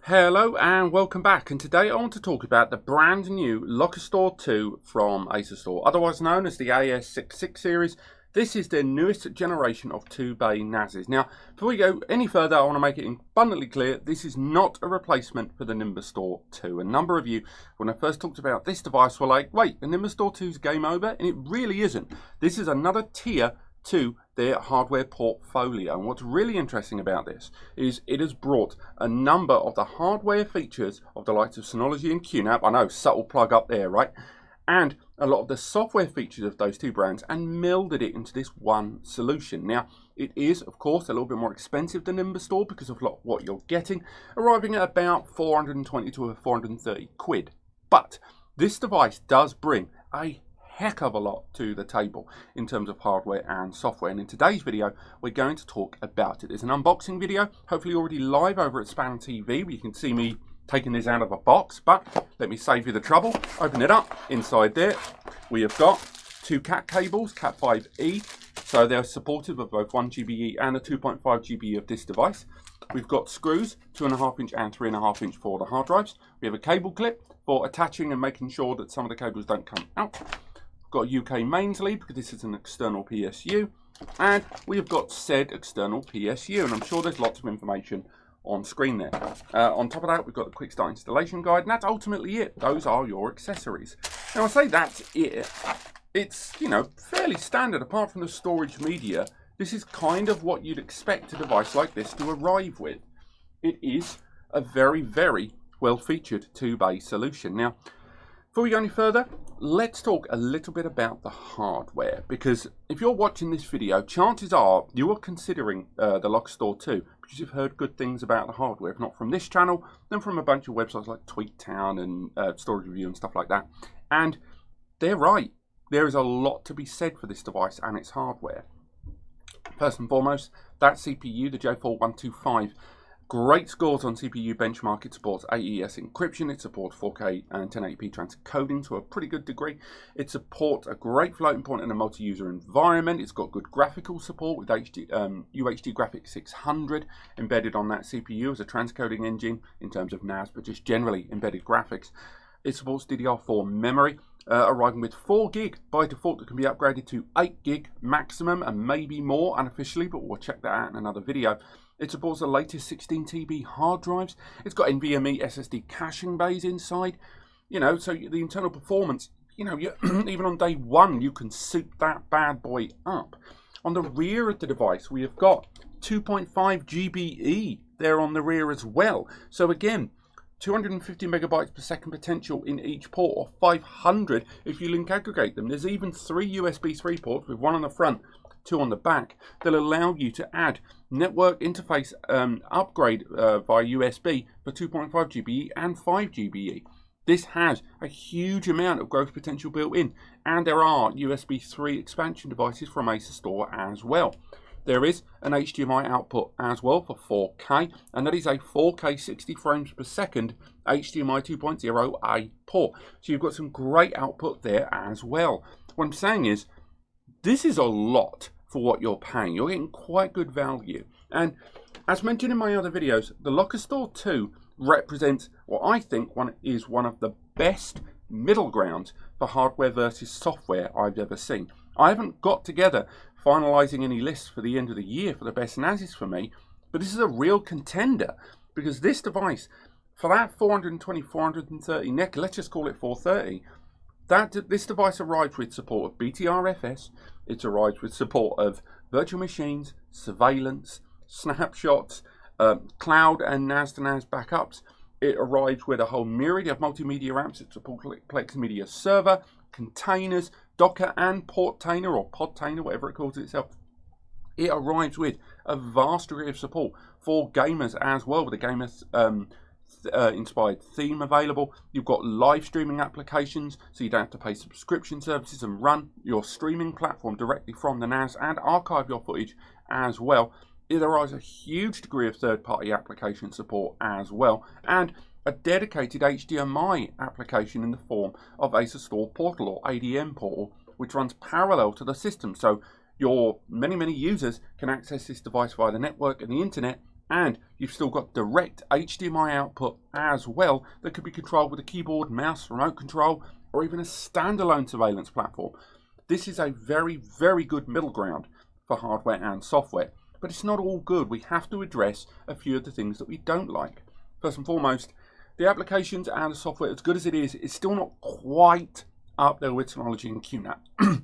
Hello and welcome back, and today I want to talk about the brand new LockerStor 2 from Asustor, otherwise known as the AS66 series. This is the newest generation of 2-bay NASes. Now, before we go any further, I want to make it abundantly clear, this is not a replacement for the Nimbustor 2. A number of you, when I first talked about this device, were like, wait, the Nimbustor 2's game over? And it really isn't. This is another tier to their hardware portfolio, and what's really interesting about this is it has brought a number of the hardware features of the likes of Synology and QNAP. I know, subtle plug up there, right? And a lot of the software features of those two brands and melded it into this one solution. Now, it is, of course, a little bit more expensive than Nimbustor because of what you're getting, arriving at about 420 to 430 quid. But this device does bring a heck of a lot to the table in terms of hardware and software, and in today's video we're going to talk about it. It's an unboxing video, hopefully already live over at Span TV, where you can see me taking this out of a box, but let me save you the trouble. Open it up. Inside there we have got two Cat cables, Cat 5e, so they're supportive of both 1 GBE and a 2.5 GBE of this device. We've got screws, 2.5 inch and 3.5 inch for the hard drives. We have a cable clip for attaching and making sure that some of the cables don't come out. Got a UK mains lead because this is an external PSU, and we have got said external PSU, and I'm sure there's lots of information on screen there. On top of that, we've got the quick start installation guide, and that's ultimately it. Those are your accessories. Now I say that's it. It's, you know, fairly standard. Apart from the storage media, this is kind of what you'd expect a device like this to arrive with. It is a very, very well featured 2-bay solution. Now, before we go any further, let's talk a little bit about the hardware, because if you're watching this video, chances are you are considering the LockerStor 2 because you've heard good things about the hardware, if not from this channel, then from a bunch of websites like TweetTown and Storage Review and stuff like that. And they're right. There is a lot to be said for this device and its hardware. First and foremost, that CPU, the J4125, great scores on CPU benchmark. It supports AES encryption, it supports 4K and 1080p transcoding to a pretty good degree. It supports a great floating point in a multi-user environment. It's got good graphical support with UHD Graphics 600 embedded on that CPU as a transcoding engine in terms of NAS, but just generally embedded graphics. It supports DDR4 memory, arriving with 4 gig by default that can be upgraded to 8 gig maximum and maybe more unofficially, but we'll check that out in another video. It supports the latest 16 TB hard drives. It's got NVMe SSD caching bays inside. You know, so the internal performance, you know, even on day one, you can soup that bad boy up. On the rear of the device, we have got 2.5 GBE there on the rear as well. So again, 250 megabytes per second potential in each port, or 500 if you link aggregate them. There's even 3 USB 3 ports with one on the front, 2 on the back, that allow you to add network interface upgrade via USB for 2.5 GBE and 5 GBE. This has a huge amount of growth potential built in, and there are USB 3 expansion devices from Asustor as well. There is an HDMI output as well for 4K, and that is a 4K 60 frames per second HDMI 2.0A port. So you've got some great output there as well. What I'm saying is, this is a lot for what you're paying. You're getting quite good value. And as mentioned in my other videos, the LockerStor 2 represents what I think is one of the best middle grounds for hardware versus software I've ever seen. I haven't got together finalizing any lists for the end of the year for the best NASes for me, but this is a real contender, because this device, for that 420, 430 NEC, let's just call it 430, this device arrives with support of BTRFS, it arrives with support of virtual machines, surveillance, snapshots, cloud and NAS to NAS backups. It arrives with a whole myriad of multimedia apps. It supports Plex Media Server, containers, Docker and Portainer or Podtainer, whatever it calls itself. It arrives with a vast degree of support for gamers as well, with a gamer inspired theme available. You've got live streaming applications, so you don't have to pay subscription services and run your streaming platform directly from the NAS and archive your footage as well. It arrives a huge degree of third-party application support as well, and a dedicated HDMI application in the form of Asustor Portal or ADM Portal, which runs parallel to the system. So your many users can access this device via the network and the internet And you've still got direct HDMI output as well that could be controlled with a keyboard, mouse, remote control, or even a standalone surveillance platform. This is a very, very good middle ground for hardware and software. But it's not all good. We have to address a few of the things that we don't like. First and foremost, the applications and the software, as good as it is still not quite up there with Synology and QNAP.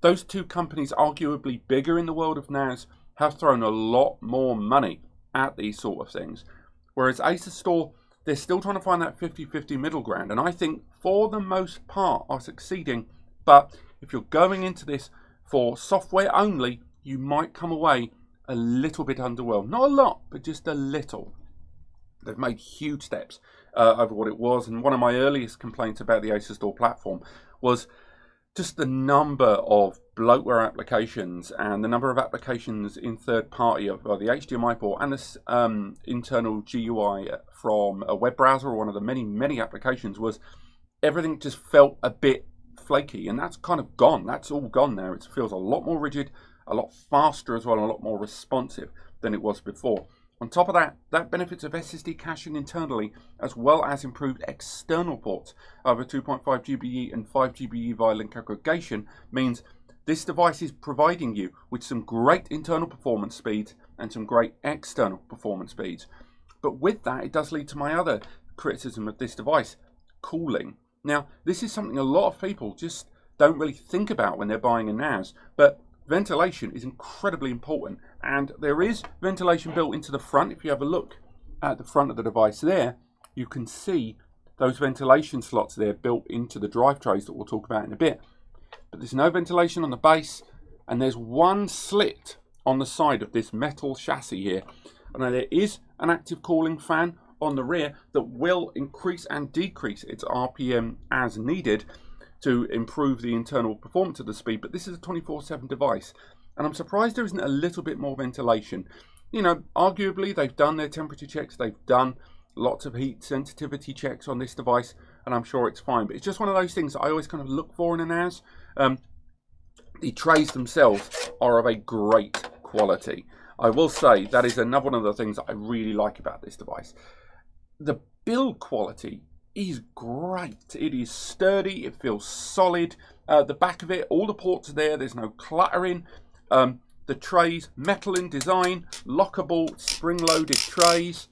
Those two companies, arguably bigger in the world of NAS, have thrown a lot more money at these sort of things. Whereas Asustor, they're still trying to find that 50-50 middle ground. And I think for the most part are succeeding. But if you're going into this for software only, you might come away a little bit underwhelmed. Not a lot, but just a little. They've made huge steps over what it was. And one of my earliest complaints about the Asustor platform was just the number of bloatware applications and the number of applications in third party of the HDMI port and this internal GUI from a web browser, or one of the many applications, was everything just felt a bit flaky, and that's kind of gone. That's all gone now. It feels a lot more rigid, a lot faster as well, and a lot more responsive than it was before. On top of that, that benefits of SSD caching internally, as well as improved external ports over 2.5 GBE and 5 GBE via link aggregation, means this device is providing you with some great internal performance speeds and some great external performance speeds. But with that, it does lead to my other criticism of this device: cooling. Now, this is something a lot of people just don't really think about when they're buying a NAS, but ventilation is incredibly important, and there is ventilation built into the front. If you have a look at the front of the device there, you can see those ventilation slots there built into the drive trays that we'll talk about in a bit. But there's no ventilation on the base, and there's one slit on the side of this metal chassis here. And now there is an active cooling fan on the rear that will increase and decrease its RPM as needed to improve the internal performance of the speed, but this is a 24/7 device, and I'm surprised there isn't a little bit more ventilation. You know, arguably they've done their temperature checks, they've done lots of heat sensitivity checks on this device, and I'm sure it's fine, but it's just one of those things that I always kind of look for in a NAS. The trays themselves are of a great quality. I will say that is another one of the things that I really like about this device. The build quality is great. It is sturdy, it feels solid. The back of it, all the ports are there, there's no cluttering. The trays, metal in design, lockable, spring-loaded trays,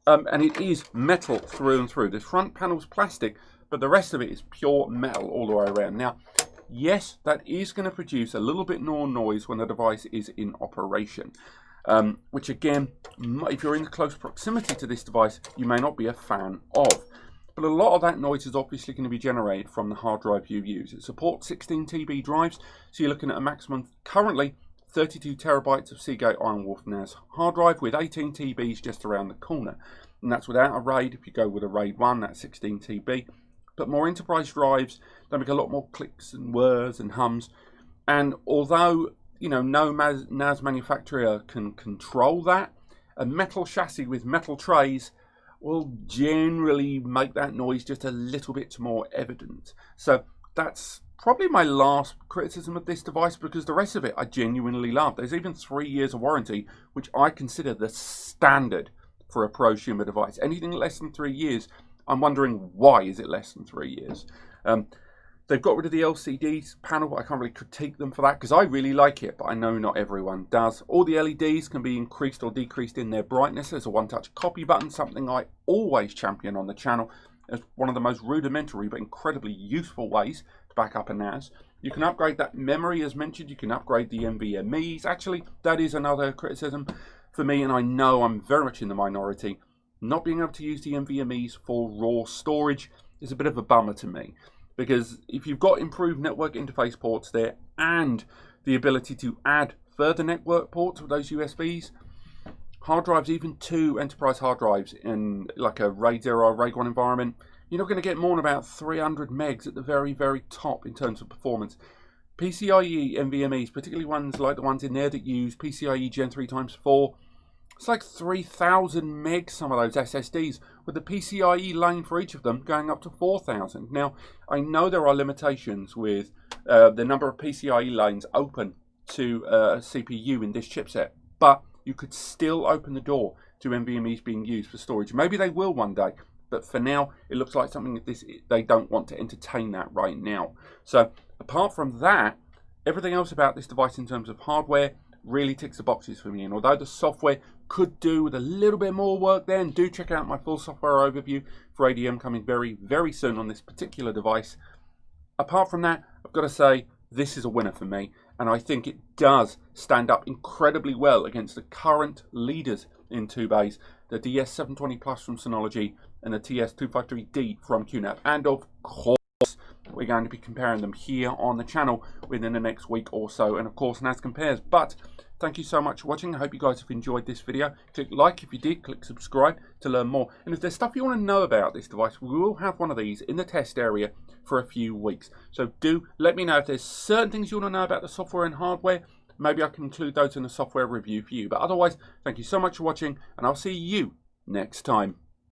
and it is metal through and through. The front panel's plastic, but the rest of it is pure metal all the way around. Now, yes, that is going to produce a little bit more noise when the device is in operation, which again, if you're in close proximity to this device, you may not be a fan of. But a lot of that noise is obviously going to be generated from the hard drive you use. It supports 16 TB drives, so you're looking at a maximum, currently, 32 terabytes of Seagate Ironwolf NAS hard drive with 18 TBs just around the corner. And that's without a RAID. If you go with a RAID 1, that's 16 TB. But more enterprise drives, they make a lot more clicks and whirs and hums. And although, you know, no NAS manufacturer can control that, a metal chassis with metal trays will generally make that noise just a little bit more evident. So that's probably my last criticism of this device, because the rest of it I genuinely love. There's even 3 years of warranty, which I consider the standard for a prosumer device. Anything less than 3 years, I'm wondering why is it less than 3 years. They've got rid of the LCD panel, but I can't really critique them for that because I really like it, but I know not everyone does. All the LEDs can be increased or decreased in their brightness. There's a one-touch copy button, something I always champion on the channel as one of the most rudimentary but incredibly useful ways to back up a NAS. You can upgrade that memory, as mentioned. You can upgrade the NVMEs. Actually, that is another criticism for me, and I know I'm very much in the minority. Not being able to use the NVMEs for raw storage is a bit of a bummer to me. Because if you've got improved network interface ports there and the ability to add further network ports with those USBs, hard drives, even 2 enterprise hard drives in like a RAID 0 or RAID 1 environment, you're not going to get more than about 300 megs at the very, very top in terms of performance. PCIe NVMEs, particularly ones like the ones in there that use PCIe Gen 3x4, it's like 3,000 megs, some of those SSDs, with the PCIe lane for each of them going up to 4,000. Now, I know there are limitations with the number of PCIe lanes open to a CPU in this chipset, but you could still open the door to NVMe's being used for storage. Maybe they will one day, but for now, it looks like something that they don't want to entertain that right now. So apart from that, everything else about this device in terms of hardware really ticks the boxes for me. And although the software could do with a little bit more work there, and do check out my full software overview for ADM coming very, very soon on this particular device. Apart from that, I've got to say, this is a winner for me. And I think it does stand up incredibly well against the current leaders in 2Bs, the DS720 Plus from Synology and the TS253D from QNAP. And of course, we're going to be comparing them here on the channel within the next week or so, and of course NAS compares. But thank you so much for watching. I hope you guys have enjoyed this video. Click like if you did, click subscribe to learn more. And if there's stuff you want to know about this device, we will have one of these in the test area for a few weeks. So do let me know if there's certain things you want to know about the software and hardware. Maybe I can include those in a software review for you. But otherwise, thank you so much for watching, and I'll see you next time.